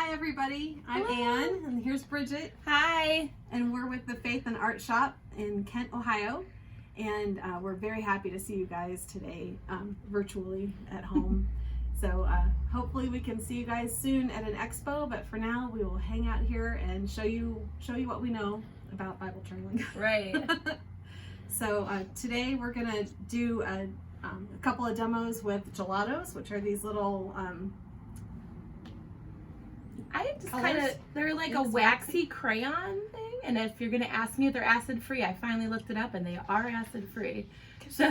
Hi everybody, I'm Ann, and here's Bridget. Hi. And we're with the Faith and Art Shop in Kent, Ohio. And we're very happy to see you guys today virtually at home. So hopefully we can see you guys soon at an expo, but for now we will hang out here and show you what we know about Bible journaling. Right. So today we're gonna do a couple of demos with Gelatos, which are these little I just kind of, they're like a waxy crayon thing, and if you're going to ask me if they're acid free, I finally looked it up and they are acid free. So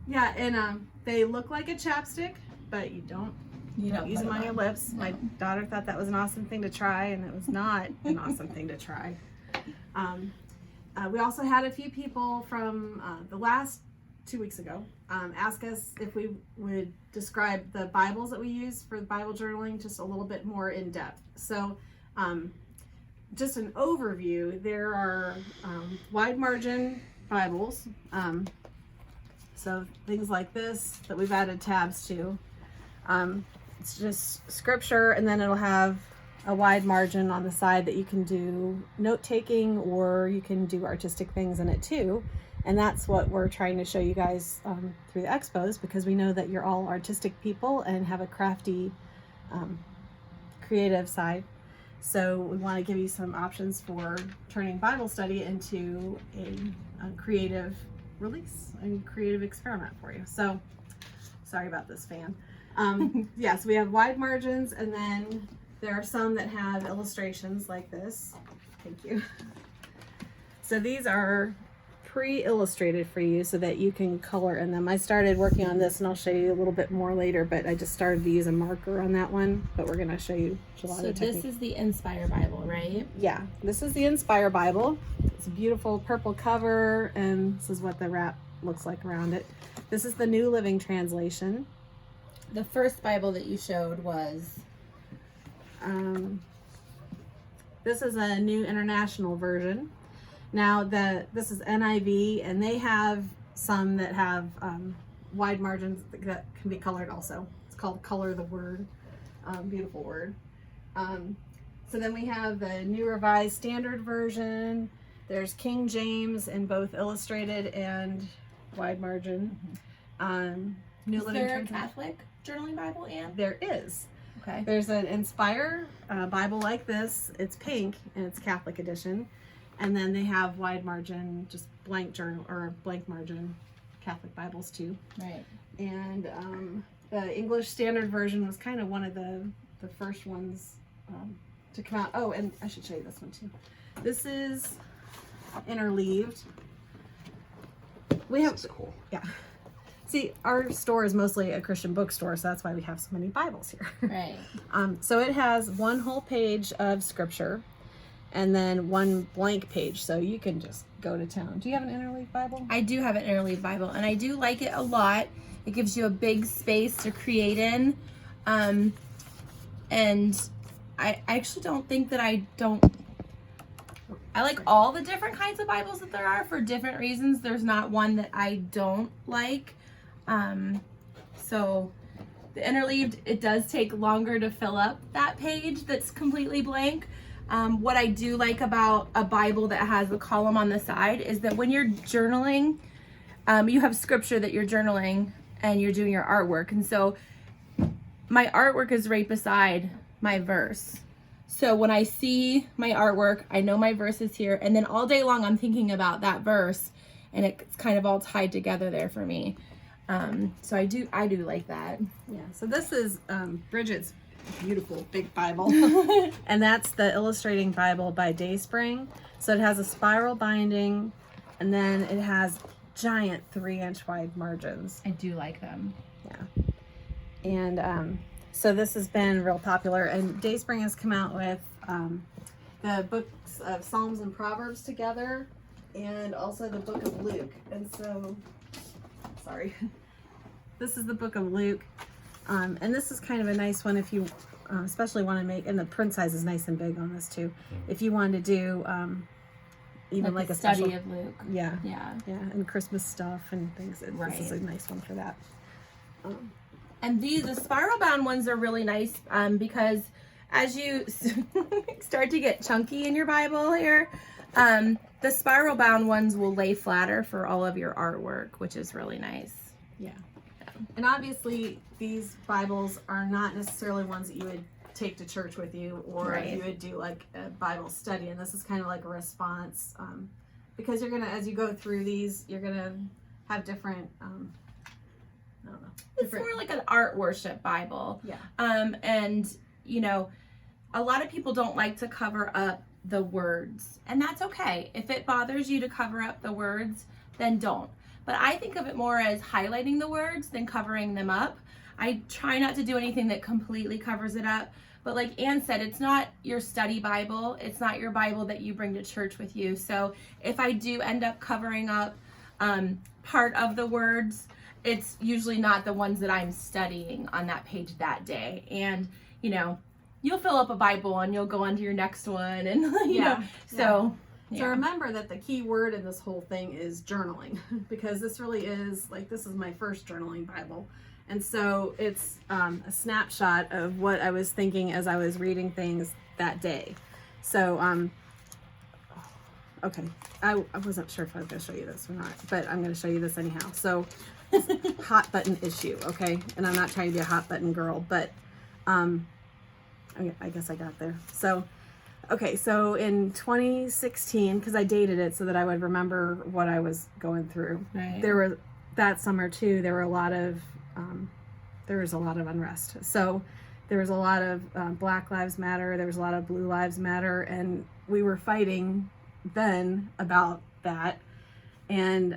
yeah, and they look like a chapstick, but you don't use them on your lips. No. My daughter thought that was an awesome thing to try, and it was not an awesome thing to try. We also had a few people from the last 2 weeks ago ask us if we would describe the Bibles that we use for the Bible journaling just a little bit more in depth. So just an overview, there are wide margin Bibles, so things like this that we've added tabs to. It's just scripture, and then it'll have a wide margin on the side that you can do note taking, or you can do artistic things in it too. And that's what we're trying to show you guys through the expos, because we know that you're all artistic people and have a crafty, creative side. So we want to give you some options for turning Bible study into a creative release, a creative experiment for you. So sorry about this fan. Yes, we have wide margins, and then there are some that have illustrations like this. Thank you. So these are pre-illustrated for you so that you can color in them. I started working on this, and I'll show you a little bit more later, but I just started to use a marker on that one, but we're going to show you Gelato technique. This is the Inspire Bible, right? Yeah, this is the Inspire Bible. It's a beautiful purple cover, and this is what the wrap looks like around it. This is the New Living Translation. The first Bible that you showed was this is a New International Version. Now this is NIV, and they have some that have wide margins that can be colored also. It's called Color the Word. Beautiful word. So then we have the New Revised Standard Version. There's King James in both illustrated and wide margin. New Living Is there a Catholic journaling Bible, Ann? There is. Okay. There's an Inspire Bible like this. It's pink, and it's Catholic edition. And then they have wide margin, just blank journal or blank margin Catholic Bibles too. Right. And the English Standard Version was kind of one of the first ones to come out. Oh, and I should show you this one too. This is interleaved. We have, cool. Yeah. See, our store is mostly a Christian bookstore, so that's why we have so many Bibles here. Right. So it has one whole page of scripture, and then one blank page, so you can just go to town. Do you have an interleaved Bible? I do have an interleaved Bible, and I do like it a lot. It gives you a big space to create in, and I actually don't think that I like all the different kinds of Bibles that there are for different reasons. There's not one that I don't like. So the interleaved, it does take longer to fill up that page that's completely blank. What I do like about a Bible that has a column on the side is that when you're journaling, you have scripture that you're journaling and you're doing your artwork. And so my artwork is right beside my verse. So when I see my artwork, I know my verse is here, and then all day long I'm thinking about that verse, and it's kind of all tied together there for me. So I do like that. Yeah. So this is Bridget's beautiful big Bible, and that's the Illustrating Bible by Dayspring. So it has a spiral binding, and then it has giant 3-inch wide margins. I do like them. Yeah. And so this has been real popular, and Dayspring has come out with the books of Psalms and Proverbs together, and also the book of Luke. And so, sorry, this is the book of Luke. And this is kind of a nice one if you especially want to make, and the print size is nice and big on this too. If you wanted to do even like a study special, of Luke. Yeah, and Christmas stuff and things. This is a nice one for that. And the spiral bound ones are really nice because as you start to get chunky in your Bible here, the spiral bound ones will lay flatter for all of your artwork, which is really nice. Yeah. And obviously these Bibles are not necessarily ones that you would take to church with you, or Right. you would do like a Bible study, and this is kind of like a response, because you're gonna, as you go through these, you're gonna have different, I don't know. It's more like an art worship Bible. Yeah. And you know, a lot of people don't like to cover up the words, and that's okay. If it bothers you to cover up the words, then don't. But I think of it more as highlighting the words than covering them up. I try not to do anything that completely covers it up. But like Ann said, it's not your study Bible. It's not your Bible that you bring to church with you. So if I do end up covering up part of the words, it's usually not the ones that I'm studying on that page that day. And, you know, you'll fill up a Bible and you'll go on to your next one. And, you know, so... So remember that the key word in this whole thing is journaling, because this really is, like, this is my first journaling Bible. And so it's a snapshot of what I was thinking as I was reading things that day. So, okay, I wasn't sure if I was going to show you this or not, but I'm going to show you this anyhow. So, hot button issue, okay? And I'm not trying to be a hot button girl, but I guess I got there. So, okay, so in 2016, because I dated it so that I would remember what I was going through, Right. there were, that summer too, there was a lot of unrest. So there was a lot of Black Lives Matter, there was a lot of Blue Lives Matter, and we were fighting then about that. And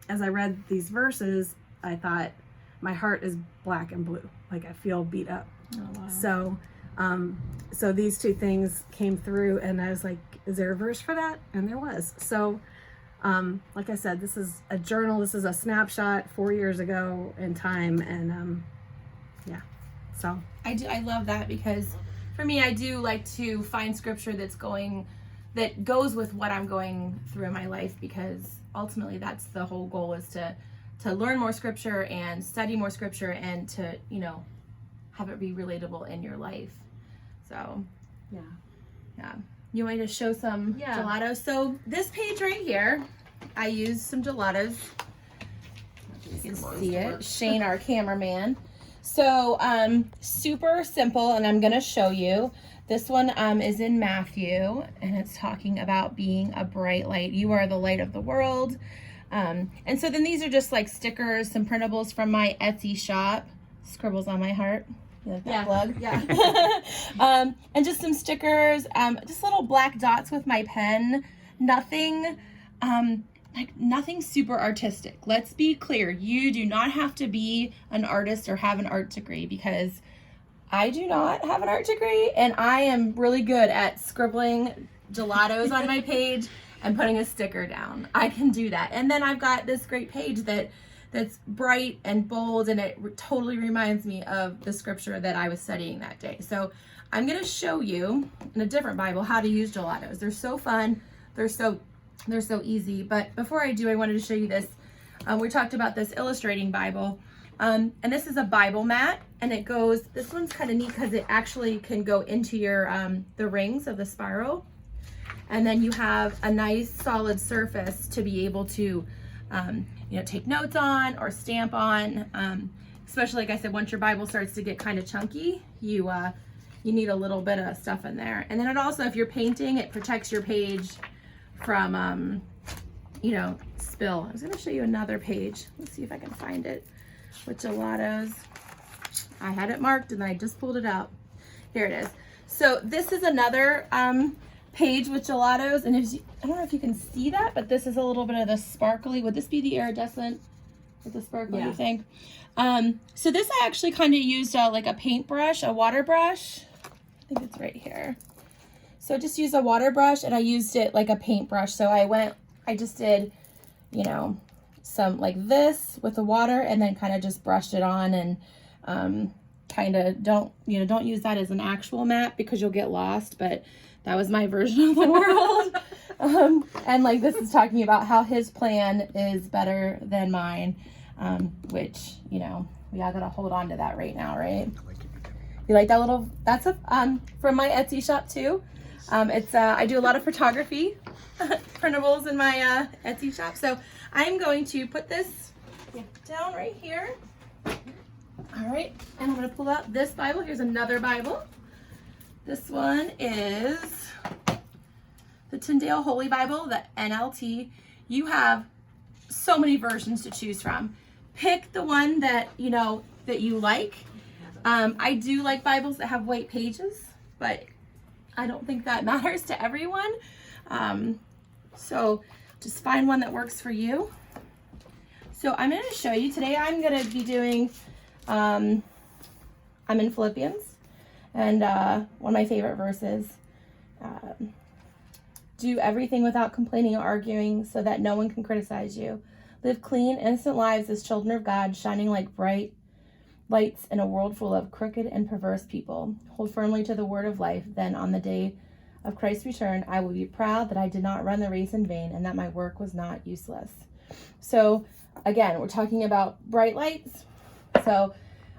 as I read these verses, I thought, my heart is black and blue. Like, I feel beat up. Oh, wow. So these two things came through, and I was like, is there a verse for that? And there was. So, like I said, this is a journal. This is a snapshot 4 years ago in time. And, yeah, so. I love that, because for me, I do like to find scripture that goes with what I'm going through in my life, because ultimately that's the whole goal, is to learn more scripture and study more scripture and to, you know, have it be relatable in your life. So, yeah. You want me to show some gelatos? So this page right here, I used some gelatos. You can see it. Shane, our cameraman. So, super simple, and I'm going to show you. This one is in Matthew, and it's talking about being a bright light. You are the light of the world. And so then these are just like stickers, some printables from my Etsy shop. Scribbles on my heart. You like that plug? Yeah. And just some stickers, just little black dots with my pen. Nothing super artistic. Let's be clear. You do not have to be an artist or have an art degree, because I do not have an art degree, and I am really good at scribbling gelatos on my page and putting a sticker down. I can do that. And then I've got this great page that's bright and bold, and it totally reminds me of the scripture that I was studying that day. So I'm going to show you in a different Bible how to use gelatos. They're so fun. They're so easy. But before I do, I wanted to show you this. We talked about this illustrating Bible. And this is a Bible mat, and it goes, this one's kind of neat because it actually can go into your, the rings of the spiral. And then you have a nice solid surface to be able to, you know, take notes on or stamp on. Especially, like I said, once your Bible starts to get kind of chunky, you need a little bit of stuff in there. And then it also, if you're painting, it protects your page from, you know, spill. I was going to show you another page. Let's see if I can find it with gelatos. I had it marked and I just pulled it out. Here it is. So this is another page with gelatos, and I don't know if you can see that, but this is a little bit of the sparkly. Would this be the iridescent with the sparkly, you think? So this I actually kind of used like a paintbrush, a water brush. I think it's right here. So I just used a water brush, and I used it like a paintbrush. So I just did, you know, some like this with the water, and then kind of just brushed it on, and kind of don't use that as an actual map because you'll get lost, but that was my version of the world. And like, this is talking about how his plan is better than mine, which, you know, We all gotta hold on to that right now, right? You like that little, that's from my Etsy shop too. I do a lot of photography printables in my Etsy shop. So I'm going to put this down right here. All right, and I'm gonna pull out this Bible. Here's another Bible. This one is the Tyndale Holy Bible, the NLT. You have so many versions to choose from. Pick the one that that you like. I do like Bibles that have white pages, but I don't think that matters to everyone. So just find one that works for you. So I'm going to show you today. I'm going to be doing, I'm in Philippians, and one of my favorite verses, do everything without complaining or arguing so that no one can criticize you. Live clean, innocent lives as children of God, shining like bright lights in a world full of crooked and perverse people. Hold firmly to the word of life. Then on the day of Christ's return, I will be proud that I did not run the race in vain and that my work was not useless. So again, we're talking about bright lights. So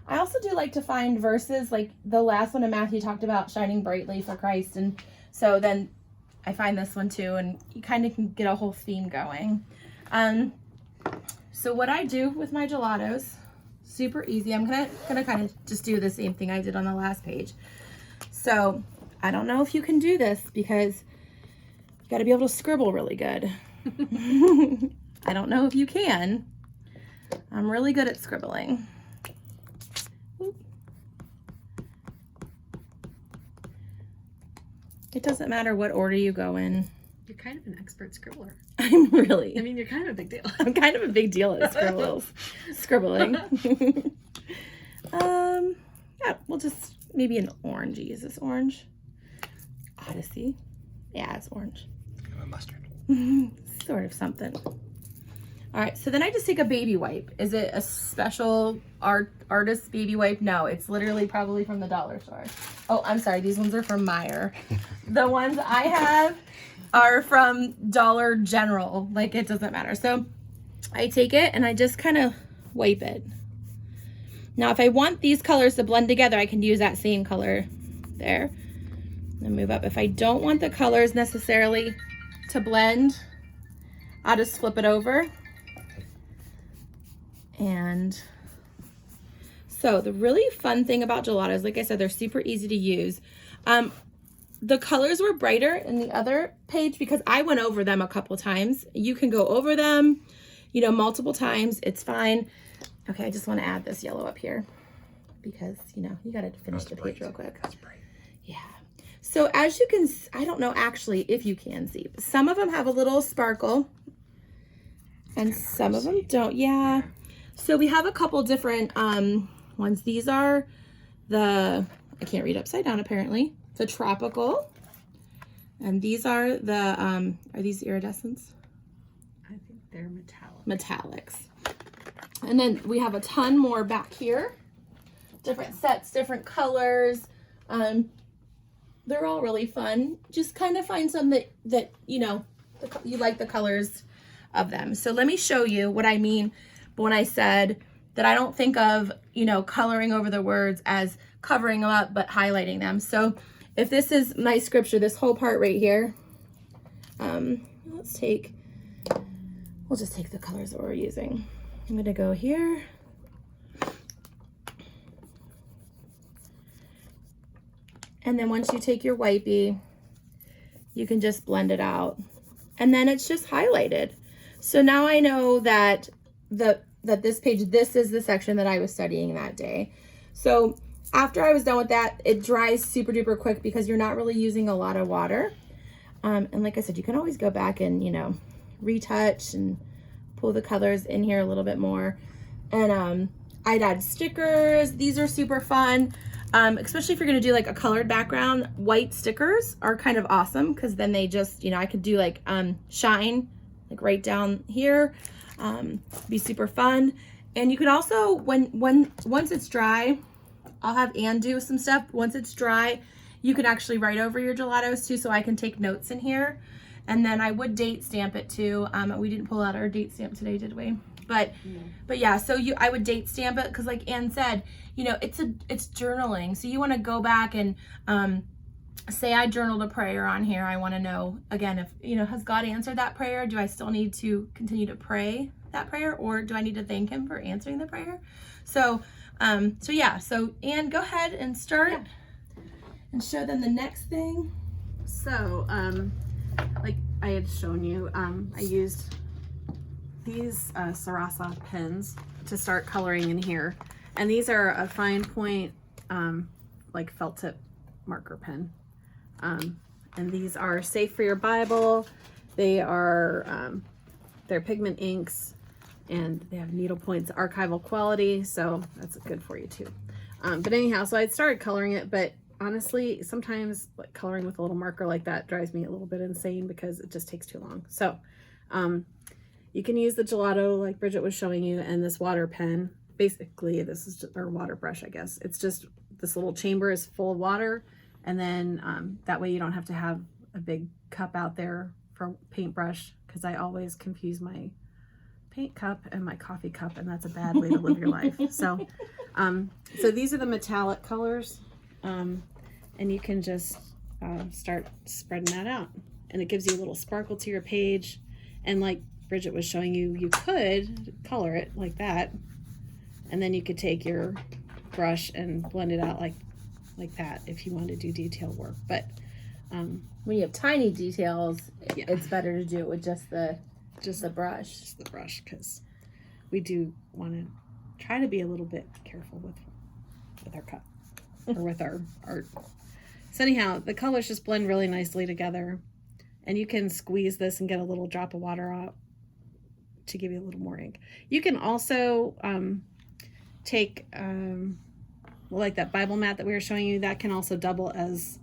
I also do like to find verses like the last one in Matthew talked about shining brightly for Christ. And so then I find this one too, and you kind of can get a whole theme going. So what I do with my gelatos, super easy. I'm gonna kind of just do the same thing I did on the last page. So I don't know if you can do this because you got to be able to scribble really good. I don't know if you can. I'm really good at scribbling. It doesn't matter what order you go in. You're kind of an expert scribbler. I'm really. I mean, you're kind of a big deal. I'm kind of a big deal at scribbling. Yeah, we'll just maybe an orangey. Is this orange? Odyssey. Yeah, it's orange. A mustard. Sort of something. All right, so then I just take a baby wipe. Is it a special artist baby wipe? No, it's literally probably from the dollar store. Oh, I'm sorry. These ones are from Meijer. The ones I have are from Dollar General. Like, it doesn't matter. So I take it and I just kind of wipe it. Now, if I want these colors to blend together, I can use that same color there. And move up. If I don't want the colors necessarily to blend, I'll just flip it over. And so the really fun thing about gelatos, like I said, they're super easy to use. The colors were brighter in the other page because I went over them a couple times. You can go over them, multiple times. It's fine. Okay, I just want to add this yellow up here because, you got to finish the page real quick. That's bright. Yeah. So as you can, I don't know actually if you can see, but some of them have a little sparkle and some of them don't. Yeah. So we have a couple different ones. These are I can't read upside down apparently, the tropical. And these are are these iridescents? I think they're metallic. Metallics. And then we have a ton more back here. Different sets, different colors. They're all really fun. Just kind of find some that you like the colors of them. So let me show you what I mean when I said that I don't think of, coloring over the words as covering them up, but highlighting them. So if this is my scripture, this whole part right here, we'll just take the colors that we're using. I'm gonna go here. And then once you take your wipey, you can just blend it out. And then it's just highlighted. So now I know that this page, this is the section that I was studying that day. So after I was done with that, it dries super duper quick because you're not really using a lot of water. And like I said, you can always go back and, retouch and pull the colors in here a little bit more. And I'd add stickers. These are super fun. Especially if you're going to do like a colored background, white stickers are kind of awesome because then they just, I could do like shine like right down here. Be super fun. And you can also, once it's dry, I'll have Ann do some stuff. Once it's dry, you can actually write over your gelatos too, so I can take notes in here. And then I would date stamp it too. We didn't pull out our date stamp today, did we? but yeah, so I would date stamp it, because like Ann said, you know, it's journaling. So you want to go back and say I journaled a prayer on here. I want to know, again, if, you know, has God answered that prayer? Do I still need to continue to pray that prayer, or do I need to thank him for answering the prayer? So yeah, so Ann, go ahead and start and show them the next thing. So, like I had shown you, I used these Sarasa pens to start coloring in here. And these are a fine point, like felt tip marker pen. And these are safe for your Bible. They are, they're pigment inks, and they have needle points, archival quality. So that's good for you too. But anyhow, so I started coloring it, but honestly, sometimes like coloring with a little marker like that drives me a little bit insane because it just takes too long. So you can use the Gelato like Bridget was showing you, and this water pen. Basically, this is just, or water brush, I guess. It's just this little chamber is full of water, and then that way you don't have to have a big cup out there for paintbrush, because I always confuse my paint cup and my coffee cup, and that's a bad way to live your life. So so these are the metallic colors. And you can just start spreading that out, and it gives you a little sparkle to your page. And like Bridget was showing you, you could color it like that, and then you could take your brush and blend it out like that if you want to do detail work. But when you have tiny details, it's better to do it with just the brush, because we do want to try to be a little bit careful with our cup or with our art. So anyhow, the colors just blend really nicely together, and you can squeeze this and get a little drop of water out to give you a little more ink. You can also take like that Bible mat that we were showing you, that can also double as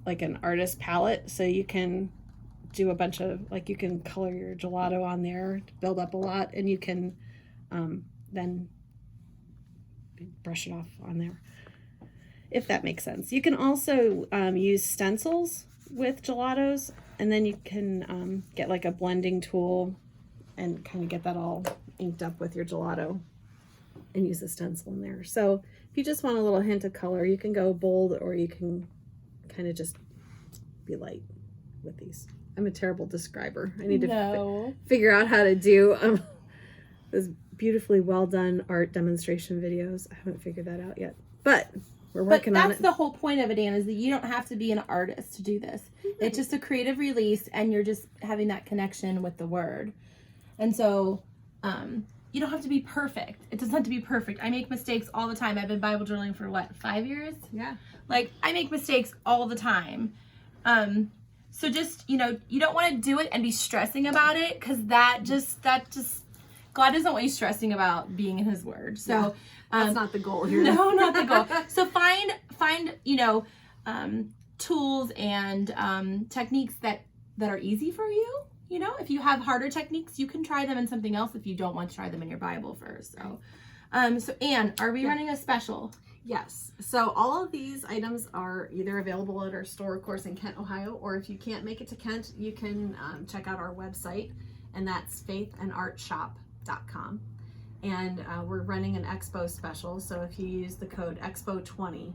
like an artist palette. So you can do a bunch of, like, you can color your Gelato on there to build up a lot, and you can then brush it off on there, if that makes sense. You can also use stencils with Gelatos, and then you can get like a blending tool and kind of get that all inked up with your Gelato and use the stencil in there. So if you just want a little hint of color, you can go bold, or you can kind of just be light with these. I'm a terrible describer. I need to figure out how to do those beautifully well done art demonstration videos. I haven't figured that out yet, but we're working on it. That's the whole point of it, Ann, is that you don't have to be an artist to do this. It's just a creative release, and you're just having that connection with the word. And so you don't have to be perfect. It doesn't have to be perfect. I make mistakes all the time. I've been Bible journaling for what, 5 years? Yeah. Like, I make mistakes all the time. So just, you know, you don't want to do it and be stressing about it, because that just God doesn't want you stressing about being in his word. So that's not the goal here. No, not the goal. So find you know, tools and techniques that are easy for you. You know, if you have harder techniques, you can try them in something else if you don't want to try them in your Bible first. So so Ann, are we running a special? Yes. So all of these items are either available at our store, of course, in Kent, Ohio, or if you can't make it to Kent, you can check out our website, and that's faithandartshop.com. And we're running an Expo special. So if you use the code EXPO20,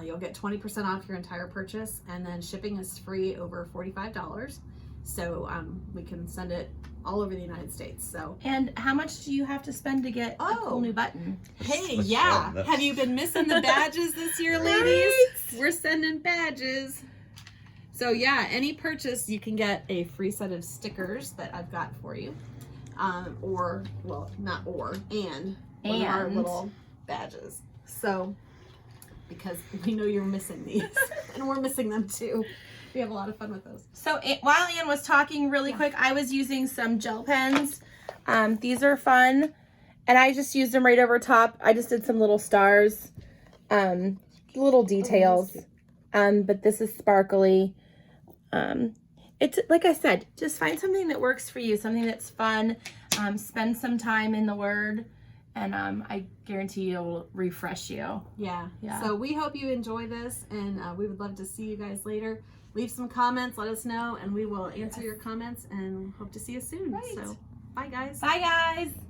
you'll get 20% off your entire purchase, and then shipping is free over $45. So we can send it all over the United States. So, and how much do you have to spend to get a cool new button? Hey, yeah. Have you been missing the badges this year, ladies? Right. We're sending badges. So yeah, any purchase, you can get a free set of stickers that I've got for you. Or, well, not or, and one of our little badges. So, because we know you're missing these, and we're missing them too. We have a lot of fun with those. So while Ann was talking really quick, I was using some gel pens. These are fun, and I just used them right over top. I just did some little stars, little details, but this is sparkly. It's like I said, just find something that works for you, something that's fun. Spend some time in the Word, and I guarantee it'll refresh you. Yeah. So we hope you enjoy this, and we would love to see you guys later. Leave some comments, let us know, and we will answer your comments, and hope to see you soon. Right. So Bye, guys. Bye, guys.